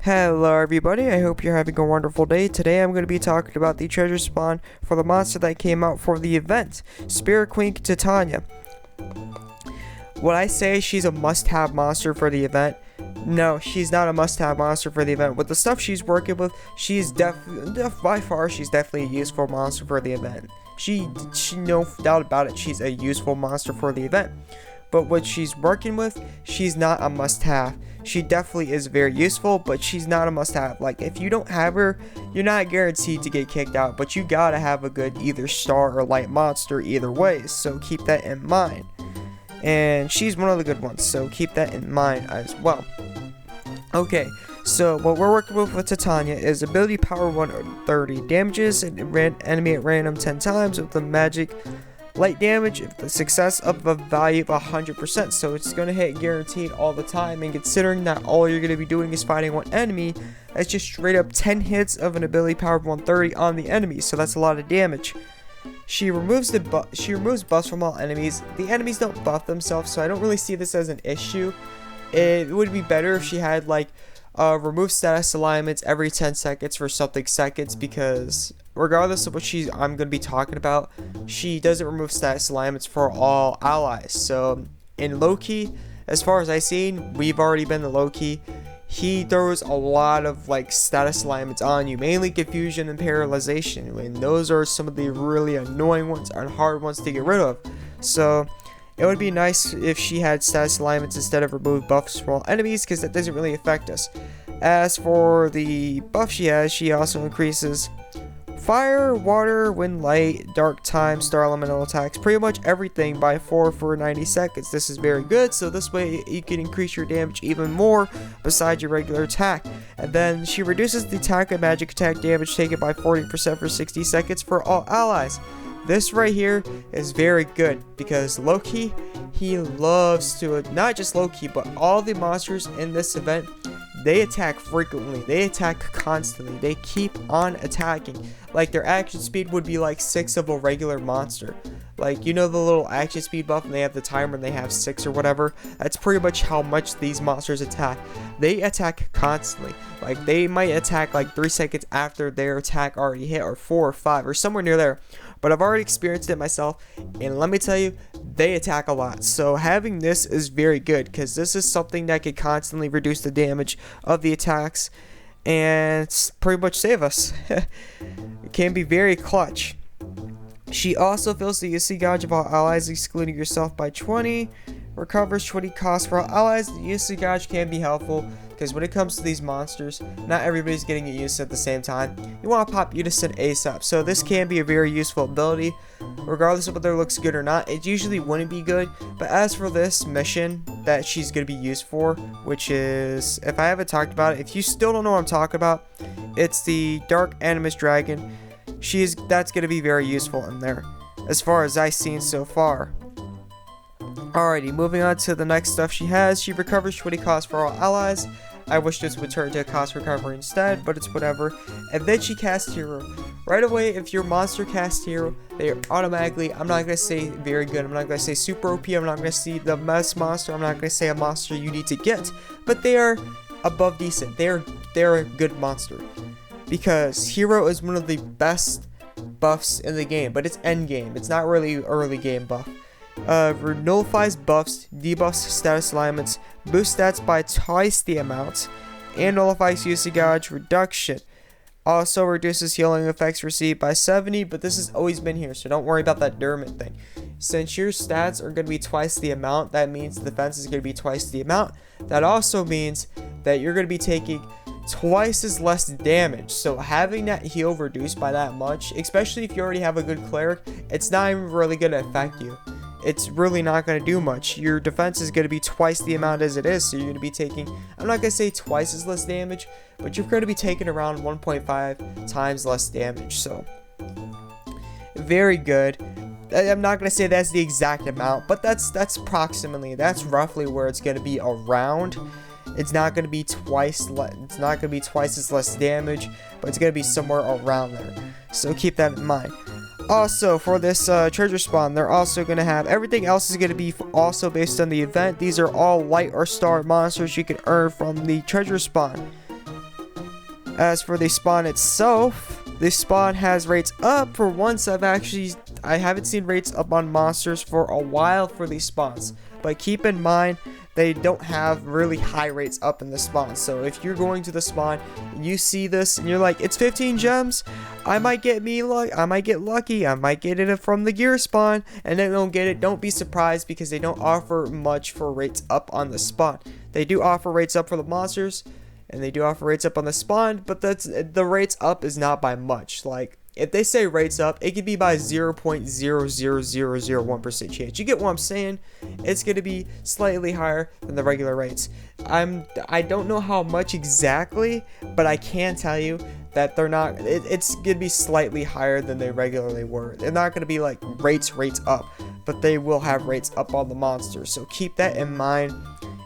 Hello everybody, I hope you're having a wonderful day. Today I'm going to be talking about the treasure spawn for the monster that came out for the event, Spirit Queen Titania. Would I say she's a must-have monster for the event? No, she's not a must-have monster for the event. With the stuff she's working with, she's by far she's definitely a useful monster for the event. She no doubt about it, she's a useful monster for the event. But what she's working with, she's not a must-have. She definitely is very useful, but she's not a must-have. Like, if you don't have her, you're not guaranteed to get kicked out, but you gotta have a good either star or light monster either way, so keep that in mind. And she's one of the good ones, so keep that in mind as well. Okay, so what we're working with Titania is ability power 130, damages an enemy at random 10 times with the magic light damage if the success of a value of 100%, so it's going to hit guaranteed all the time. And considering that all you're going to be doing is fighting one enemy, that's just straight up 10 hits of an ability power of 130 on the enemy, so that's a lot of damage. She removes buffs from all enemies. The enemies don't buff themselves, so I don't really see this as an issue. It would be better if she had like remove status alignments every 10 seconds for something seconds, because regardless of what I'm going to be talking about, she doesn't remove status alignments for all allies. So in Loki, as far as I've seen, we've already been to Loki. He throws a lot of like status alignments on you, mainly confusion and paralyzation, and those are some of the really annoying ones and hard ones to get rid of. So it would be nice if she had status alignments instead of remove buffs from all enemies, because that doesn't really affect us. As for the buff she has, she also increases fire, water, wind, light, dark time, star elemental attacks, pretty much everything by 4 for 90 seconds. This is very good, so this way you can increase your damage even more besides your regular attack. And then she reduces the attack and magic attack damage taken by 40% for 60 seconds for all allies. This right here is very good because Loki, he loves to, not just Loki, but all the monsters in this event, they attack frequently, they attack constantly, they keep on attacking. Like, their action speed would be like 6 of a regular monster. Like, you know the little action speed buff and they have the timer and they have 6 or whatever? That's pretty much how much these monsters attack. They attack constantly. Like, they might attack like 3 seconds after their attack already hit, or 4 or 5 or somewhere near there. But I've already experienced it myself, and let me tell you, they attack a lot. So having this is very good, because this is something that could constantly reduce the damage of the attacks and pretty much save us. It can be very clutch. She also fills the UC gauge of all allies, excluding yourself, by 20. Recovers 20 costs for all allies. The UC gauge can be helpful, because when it comes to these monsters, not everybody's getting it used at the same time. You want to pop Unison ASAP, so this can be a very useful ability. Regardless of whether it looks good or not, it usually wouldn't be good. But as for this mission that she's going to be used for, which is, if I haven't talked about it, if you still don't know what I'm talking about, it's the Dark Animus Dragon. That's going to be very useful in there, as far as I've seen so far. Alrighty, moving on to the next stuff she has. She recovers 20 costs for all allies. I wish this would turn to a cost recovery instead, but it's whatever. And then she casts Hero. Right away, if your monster casts Hero, they are automatically, I'm not going to say very good, I'm not going to say super OP, I'm not going to say the best monster, I'm not going to say a monster you need to get, but they are above decent. They're a good monster. Because Hero is one of the best buffs in the game, but it's end game. It's not really early game buff. Nullifies buffs, debuffs status alignments, boosts stats by twice the amount, and nullifies UC gauge reduction. Also reduces healing effects received by 70, but this has always been here, so don't worry about that Dermot thing. Since your stats are going to be twice the amount, that means the defense is going to be twice the amount. That also means that you're going to be taking twice as less damage. So having that heal reduced by that much, especially if you already have a good cleric, it's not even really going to affect you. It's really not going to do much. Your defense is going to be twice the amount as it is, so you're going to be taking, I'm not going to say twice as less damage, but you're going to be taking around 1.5 times less damage. So very good. I'm not going to say that's the exact amount, but that's approximately, that's roughly where it's going to be around. It's not going to be twice as less damage, but it's going to be somewhere around there. So keep that in mind. Also, for this treasure spawn, they're also going to have, everything else is going to be also based on the event. These are all light or star monsters you can earn from the treasure spawn. As for the spawn itself, this spawn has rates up. For once, I haven't seen rates up on monsters for a while for these spawns. But keep in mind, they don't have really high rates up in the spawn. So if you're going to the spawn and you see this and you're like, it's 15 gems, I might get lucky. I might get it from the gear spawn, and then don't get it. Don't be surprised, because they don't offer much for rates up on the spawn. They do offer rates up for the monsters, and they do offer rates up on the spawn, but the rates up is not by much. Like, if they say rates up, it could be by 0.00001% chance. You get what I'm saying? It's going to be slightly higher than the regular rates. I don't know how much exactly, but I can tell you that they're not, it's going to be slightly higher than they regularly were. They're not going to be like rates up, but they will have rates up on the monsters. So keep that in mind.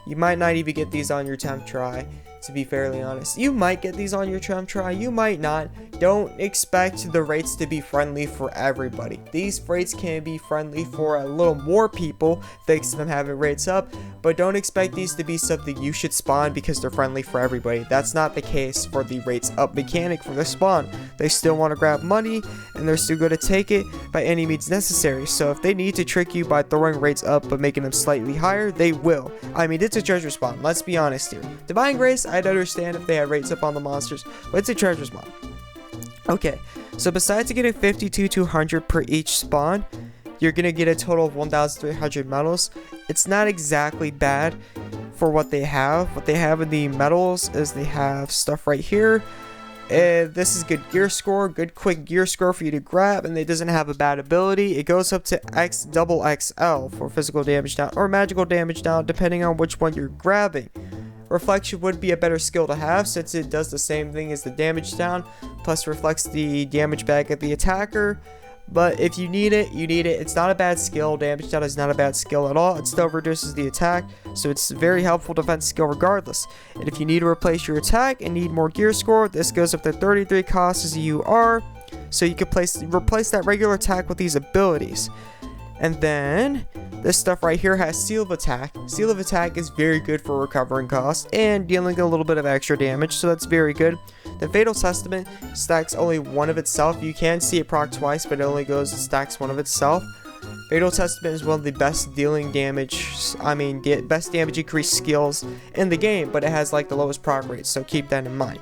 You might not even get these on your 10th try. To be fairly honest, you might get these on your 10th try, you might not. Don't expect the rates to be friendly for everybody. These rates can be friendly for a little more people thanks to them having rates up, but don't expect these to be something you should spawn because they're friendly for everybody. That's not the case for the rates up mechanic for the spawn. They still want to grab money, and they're still going to take it by any means necessary. So if they need to trick you by throwing rates up but making them slightly higher, they will. I mean, it's a treasure spawn, let's be honest here. Divine Grace, I'd understand if they had rates up on the monsters, but it's a treasure spawn. Okay, so besides getting 52 to 100 per each spawn, you're gonna get a total of 1,300 medals. It's not exactly bad for what they have. What they have in the medals is they have stuff right here. This is good gear score, good quick gear score for you to grab, and it doesn't have a bad ability. It goes up to XXL for physical damage down or magical damage down, depending on which one you're grabbing. Reflection would be a better skill to have, since it does the same thing as the damage down, plus reflects the damage back at the attacker. But if you need it, you need it. It's not a bad skill. Damage down is not a bad skill at all. It still reduces the attack, so it's a very helpful defense skill regardless. And if you need to replace your attack and need more gear score, this goes up to 33 cost as you are, so you can replace that regular attack with these abilities. And then this stuff right here has Seal of Attack. Seal of Attack is very good for recovering cost and dealing a little bit of extra damage, so that's very good. The Fatal Testament stacks only one of itself. You can see it proc twice, but it only stacks one of itself. Fatal Testament is one of the best best damage increase skills in the game, but it has like the lowest proc rate, so keep that in mind.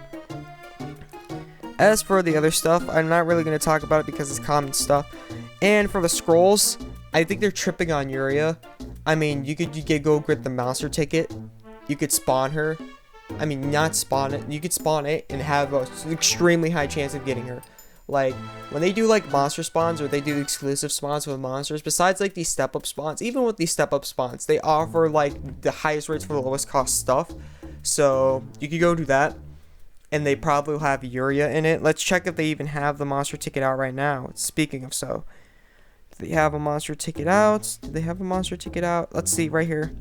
As for the other stuff, I'm not really going to talk about it because it's common stuff. And for the scrolls, I think they're tripping on Urea. I mean, you could go get the monster ticket. You could spawn her. I mean, not spawn it. You could spawn it and have an extremely high chance of getting her. Like, when they do, like, monster spawns or they do exclusive spawns with monsters, besides, like, these step-up spawns, even with these step-up spawns, they offer, like, the highest rates for the lowest cost stuff. So, you could go do that. And they probably will have Urea in it. Let's check if they even have the monster ticket out right now. Speaking of so. Do they have a monster ticket out? Do they have a monster ticket out? Let's see right here.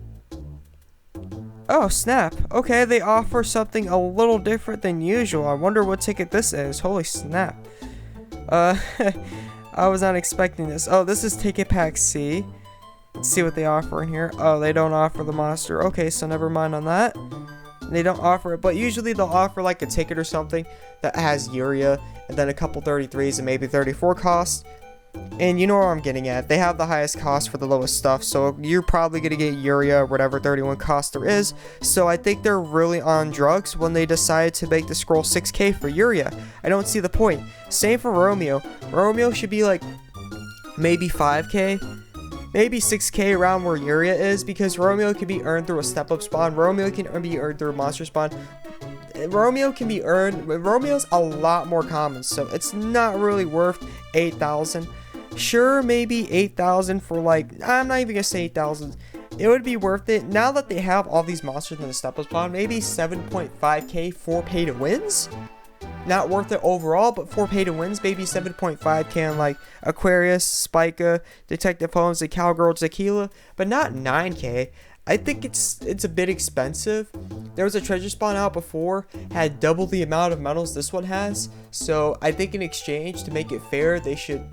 Oh, snap. Okay, they offer something a little different than usual. I wonder what ticket this is. Holy snap. I was not expecting this. Oh, this is ticket pack C. Let's see what they offer in here. Oh, they don't offer the monster. Okay, so never mind on that. They don't offer it, but usually they'll offer like a ticket or something that has Urea and then a couple 33s and maybe 34 cost. And you know where I'm getting at. They have the highest cost for the lowest stuff, so you're probably going to get Urea or whatever 31 cost there is. So I think they're really on drugs when they decide to make the scroll 6k for Urea. I don't see the point. Same for Romeo. Romeo should be like maybe 5k. Maybe 6k around where Urea is, because Romeo can be earned through a step-up spawn. Romeo can be earned through a monster spawn. Romeo can be earned. Romeo's a lot more common, so it's not really worth 8,000. Sure, maybe 8,000 for like, I'm not even gonna say 8,000. It would be worth it now that they have all these monsters in the step-up spawn. Maybe 7.5k for pay to wins. Not worth it overall, but for pay to wins, maybe 7.5k on like Aquarius, Spica, Detective Holmes, and Cowgirl Tequila, but not 9k. I think it's a bit expensive. There was a treasure spawn out before, had double the amount of medals this one has, so I think in exchange, to make it fair, they should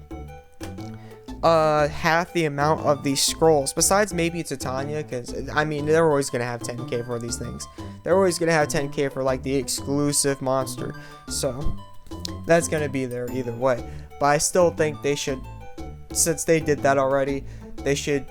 half the amount of these scrolls. Besides maybe Titania, because I mean they're always gonna have 10k for these things. they're always gonna have 10k for like the exclusive monster. So that's gonna be there either way. But I still think they should, since they did that already, they should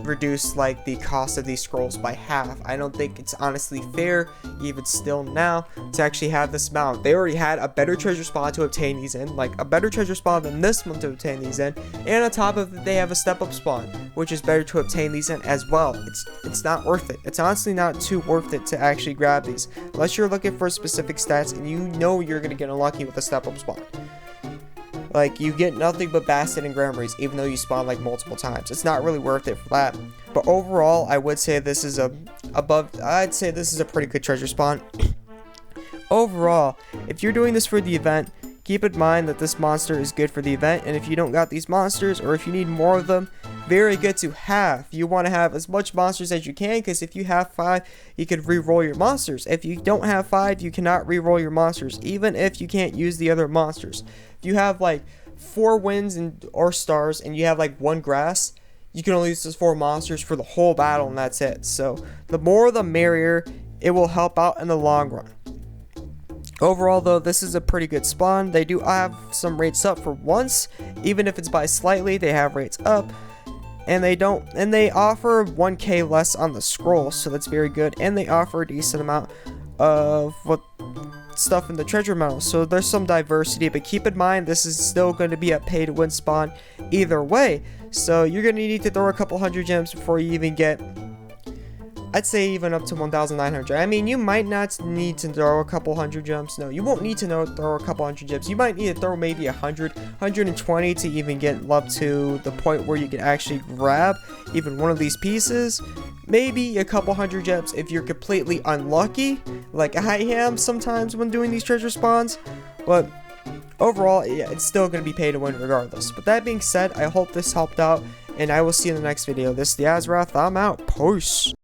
reduce like the cost of these scrolls by half. I don't think it's honestly fair, even still now, to actually have this amount. They already had a better treasure spawn to obtain these in, like a better treasure spawn than this one to obtain these in, and on top of it, they have a step up spawn, which is better to obtain these in as well. It's not worth it. It's honestly not too worth it to actually grab these, unless you're looking for specific stats and you know you're gonna get unlucky with a step up spawn. Like, you get nothing but Bastet and Granaries, even though you spawn like multiple times. It's not really worth it for that. But overall, I would say this is I'd say this is a pretty good treasure spawn. Overall, if you're doing this for the event, keep in mind that this monster is good for the event, and if you don't got these monsters, or if you need more of them, very good to have. You want to have as much monsters as you can, because if you have 5, you could re-roll your monsters. If you don't have 5, you cannot re-roll your monsters, even if you can't use the other monsters. If you have like 4 wins or stars, and you have like 1 grass, you can only use those 4 monsters for the whole battle, and that's it. So the more the merrier. It will help out in the long run. Overall, though, this is a pretty good spawn. They do have some rates up for once, even if it's by slightly. They have rates up, and they offer 1k less on the scroll, so that's very good. And they offer a decent amount of stuff in the treasure medal, so there's some diversity. But keep in mind, this is still going to be a pay to win spawn either way. So you're going to need to throw a couple hundred gems before you even get, I'd say, even up to 1,900. I mean, you might not need to throw a couple hundred gems. No, you won't need to throw a couple hundred gems. You might need to throw maybe 100, 120 to even get up to the point where you can actually grab even one of these pieces. Maybe a couple hundred gems if you're completely unlucky, like I am sometimes when doing these treasure spawns. But overall, yeah, it's still going to be pay to win regardless. But that being said, I hope this helped out, and I will see you in the next video. This is the AzureureWrath. I'm out. Peace.